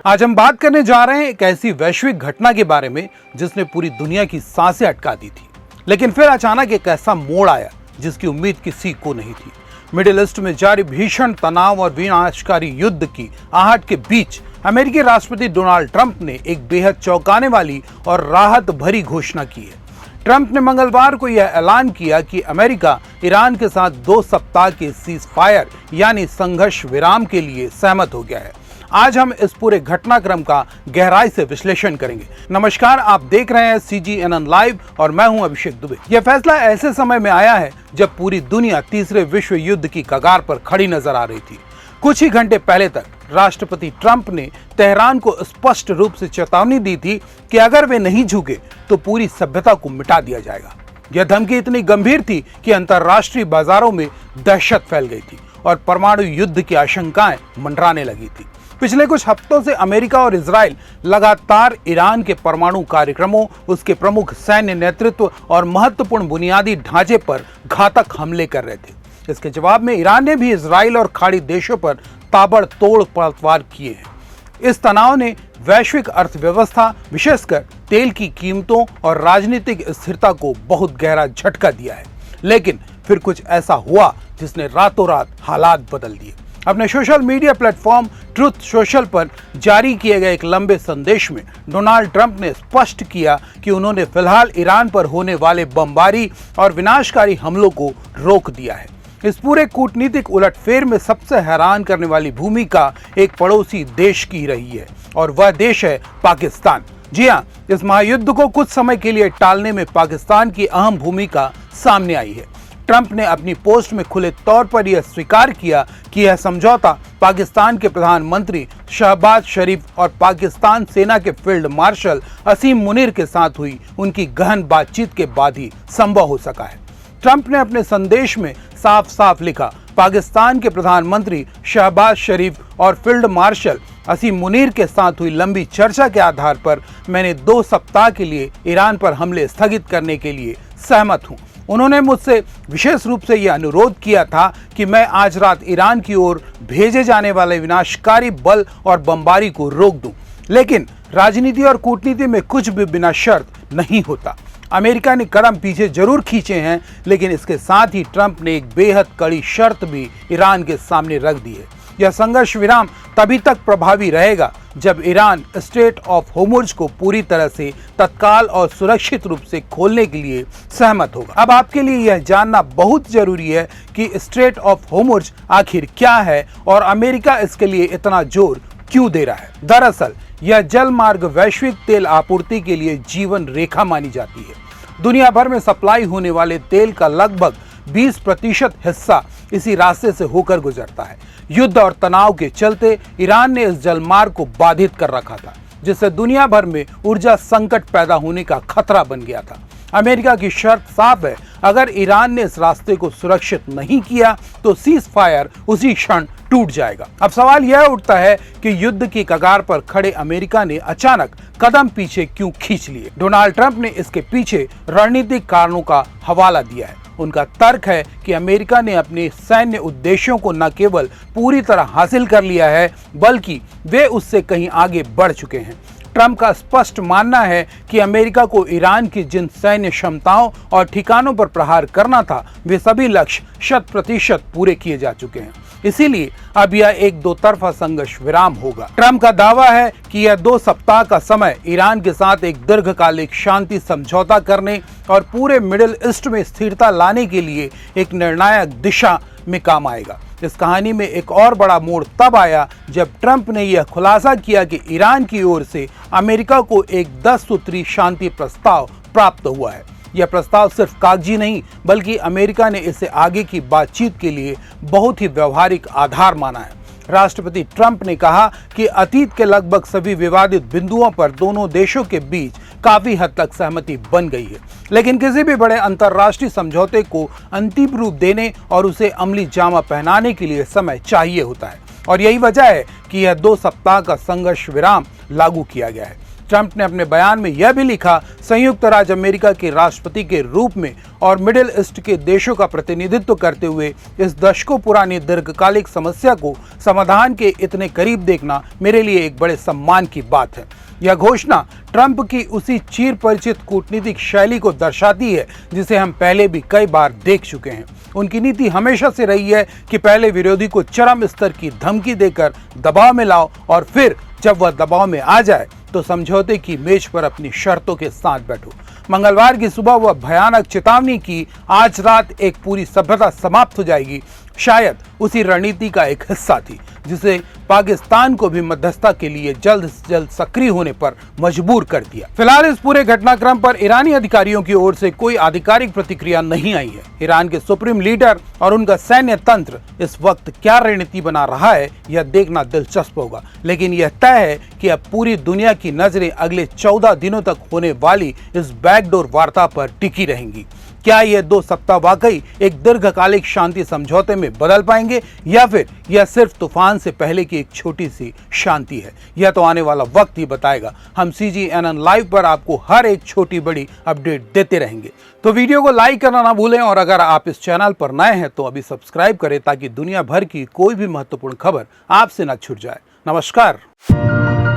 आज हम बात करने जा रहे हैं एक ऐसी वैश्विक घटना के बारे में जिसने पूरी दुनिया की सांसें अटका दी थी, लेकिन फिर अचानक एक ऐसा मोड़ आया जिसकी उम्मीद किसी को नहीं थी। मिडिल ईस्ट में जारी भीषण तनाव और विनाशकारी युद्ध की आहट के बीच अमेरिकी राष्ट्रपति डोनाल्ड ट्रंप ने एक बेहद चौंकाने वाली और राहत भरी घोषणा की है। ट्रंप ने मंगलवार को यह ऐलान किया कि अमेरिका ईरान के साथ 2 सप्ताह के सीज फायर यानी संघर्ष विराम के लिए सहमत हो गया है। आज हम इस पूरे घटनाक्रम का गहराई से विश्लेषण करेंगे। नमस्कार, आप देख रहे हैं CGNN लाइव और मैं हूं अभिषेक दुबे। यह फैसला ऐसे समय में आया है जब पूरी दुनिया तीसरे विश्व युद्ध की कगार पर खड़ी नजर आ रही थी। कुछ ही घंटे पहले तक राष्ट्रपति ट्रंप ने तेहरान को स्पष्ट रूप से चेतावनी दी थी कि अगर वे नहीं झुके तो पूरी सभ्यता को मिटा दिया जाएगा। यह धमकी इतनी गंभीर थी कि अंतर्राष्ट्रीय बाजारों में दहशत फैल गई थी और परमाणु युद्ध की आशंकाएं मंडराने लगी थी। पिछले कुछ हफ्तों से अमेरिका और इजराइल लगातार ईरान के परमाणु कार्यक्रमों, उसके प्रमुख सैन्य नेतृत्व और महत्वपूर्ण बुनियादी ढांचे पर घातक हमले कर रहे थे। इसके जवाब में ईरान ने भी इजराइल और खाड़ी देशों पर ताबड़तोड़ पलटवार किए हैं। इस तनाव ने वैश्विक अर्थव्यवस्था, विशेषकर तेल की कीमतों और राजनीतिक स्थिरता को बहुत गहरा झटका दिया है। लेकिन फिर कुछ ऐसा हुआ जिसने रातों रात हालात बदल दिए। अपने social media platform truth social पर जारी किए गए एक लंबे संदेश में डोनाल्ड ट्रंप ने स्पष्ट किया कि उन्होंने फिलहाल ईरान पर होने वाले बमबारी और विनाशकारी हमलों को रोक दिया है। इस पूरे कूटनीतिक उलटफेर में सबसे हैरान करने वाली भूमिका एक पड़ोसी देश की रही है और वह देश है पाकिस्तान। जी हां, इस महायुद्ध को कुछ समय के लिए टालने में पाकिस्तान की अहम भूमिका सामने आई है। ट्रंप ने अपनी पोस्ट में खुले तौर पर यह स्वीकार किया कि यह समझौता पाकिस्तान के प्रधानमंत्री शहबाज शरीफ और पाकिस्तान सेना के फील्ड मार्शल असीम मुनीर के साथ हुई उनकी गहन बातचीत के बाद ही संभव हो सका है। ट्रंप ने अपने संदेश में साफ साफ लिखा, पाकिस्तान के प्रधानमंत्री शहबाज शरीफ और फील्ड मार्शल असीम मुनीर के साथ हुई लंबी चर्चा के आधार पर मैंने 2 सप्ताह के लिए ईरान पर हमले स्थगित करने के लिए सहमत हूं। उन्होंने मुझसे विशेष रूप से यह अनुरोध किया था कि मैं आज रात ईरान की ओर भेजे जाने वाले विनाशकारी बल और बमबारी को रोक दूं। लेकिन राजनीति और कूटनीति में कुछ भी बिना शर्त नहीं होता। अमेरिका ने कदम पीछे जरूर खींचे हैं, लेकिन इसके साथ ही ट्रंप ने एक बेहद कड़ी शर्त भी ईरान के सामने रख दी है। यह संघर्ष विराम तभी तक प्रभावी रहेगा जब ईरान स्ट्रेट ऑफ होर्मुज को पूरी तरह से तत्काल और सुरक्षित रूप से खोलने के लिए सहमत होगा। अब आपके लिए यह जानना बहुत जरूरी है कि स्ट्रेट ऑफ होर्मुज आखिर क्या है और अमेरिका इसके लिए इतना जोर क्यों दे रहा है। दरअसल यह जल मार्ग वैश्विक तेल आपूर्ति के लिए जीवन रेखा मानी जाती है। दुनिया भर में सप्लाई होने वाले तेल का लगभग 20% हिस्सा इसी रास्ते से होकर गुजरता है। युद्ध और तनाव के चलते ईरान ने इस जलमार्ग को बाधित कर रखा था, जिससे दुनिया भर में ऊर्जा संकट पैदा होने का खतरा बन गया था। अमेरिका की शर्त साफ है, अगर ईरान ने इस रास्ते को सुरक्षित नहीं किया तो सीज फायर उसी क्षण टूट जाएगा। अब सवाल यह उठता है कि युद्ध की कगार पर खड़े अमेरिका ने अचानक कदम पीछे क्यों खींच लिए। डोनाल्ड ट्रंप ने इसके पीछे रणनीतिक कारणों का हवाला दिया है। उनका तर्क है कि अमेरिका ने अपने सैन्य उद्देश्यों को न केवल पूरी तरह हासिल कर लिया है, बल्कि वे उससे कहीं आगे बढ़ चुके हैं। ट्रंप का स्पष्ट मानना है कि अमेरिका को ईरान की जिन सैन्य क्षमताओं और ठिकानों पर प्रहार करना था, वे सभी लक्ष्य 100% पूरे किए जा चुके हैं। इसीलिए अब यह एक 2 तरफा संघर्ष विराम होगा। ट्रंप का दावा है कि यह 2 सप्ताह का समय ईरान के साथ एक दीर्घकालिक शांति समझौता करने और पूरे मिडिल ईस्ट में स्थिरता लाने के लिए एक निर्णायक दिशा में काम आएगा। इस कहानी में एक और बड़ा मोड़ तब आया जब ट्रंप ने यह खुलासा किया कि ईरान की ओर से अमेरिका को एक 10 सूत्री शांति प्रस्ताव प्राप्त हुआ है। यह प्रस्ताव सिर्फ कागजी नहीं, बल्कि अमेरिका ने इसे आगे की बातचीत के लिए बहुत ही व्यवहारिक आधार माना है। राष्ट्रपति ट्रंप ने कहा कि अतीत के लगभग सभी विवादित बिंदुओं पर दोनों देशों के बीच काफी हद तक सहमति बन गई है, लेकिन किसी भी बड़े अंतर्राष्ट्रीय समझौते को अंतिम रूप देने और उसे अमली जामा पहनाने के लिए समय चाहिए होता है। और यही वजह है कि यह 2 सप्ताह का संघर्ष विराम लागू किया गया है। ट्रंप ने अपने बयान में यह भी लिखा, संयुक्त राज्य अमेरिका के राष्ट्रपति के रूप में और मिडिल ईस्ट के देशों का प्रतिनिधित्व करते हुए इस दशकों पुरानी दीर्घकालिक समस्या को समाधान के इतने करीब देखना मेरे लिए एक बड़े सम्मान की बात है। यह घोषणा ट्रंप की उसी चिर परिचित कूटनीतिक शैली को दर्शाती है जिसे हम पहले भी कई बार देख चुके हैं। उनकी नीति हमेशा से रही है कि पहले विरोधी को चरम स्तर की धमकी देकर दबाव में लाओ और फिर जब वह दबाव में आ जाए तो समझौते की मेज पर अपनी शर्तों के साथ बैठो। मंगलवार की सुबह वह भयानक चेतावनी की आज रात एक पूरी सभ्यता समाप्त हो जाएगी शायद उसी रणनीति का एक हिस्सा थी जिसे पाकिस्तान को भी मध्यस्थता के लिए जल्द से जल्द सक्रिय होने पर मजबूर कर दिया। फिलहाल इस पूरे घटनाक्रम पर ईरानी अधिकारियों की ओर से कोई आधिकारिक प्रतिक्रिया नहीं आई है। ईरान के सुप्रीम लीडर और उनका सैन्य तंत्र इस वक्त क्या रणनीति बना रहा है यह देखना दिलचस्प होगा, लेकिन यह तय है कि अब पूरी दुनिया की नजरें अगले 14 दिनों तक होने वाली इस बैकडोर वार्ता पर टिकी रहेंगी। क्या ये 2 सप्ताह वाकई एक दीर्घकालिक शांति समझौते में बदल पाएंगे या फिर यह सिर्फ तूफान से पहले की एक छोटी सी शांति है? यह तो आने वाला वक्त ही बताएगा। हम CGNN लाइव पर आपको हर एक छोटी बड़ी अपडेट देते रहेंगे। तो वीडियो को लाइक करना ना भूलें और अगर आप इस चैनल पर नए हैं तो अभी सब्सक्राइब करें ताकि दुनिया भर की कोई भी महत्वपूर्ण खबर आपसे न छूट जाए। नमस्कार।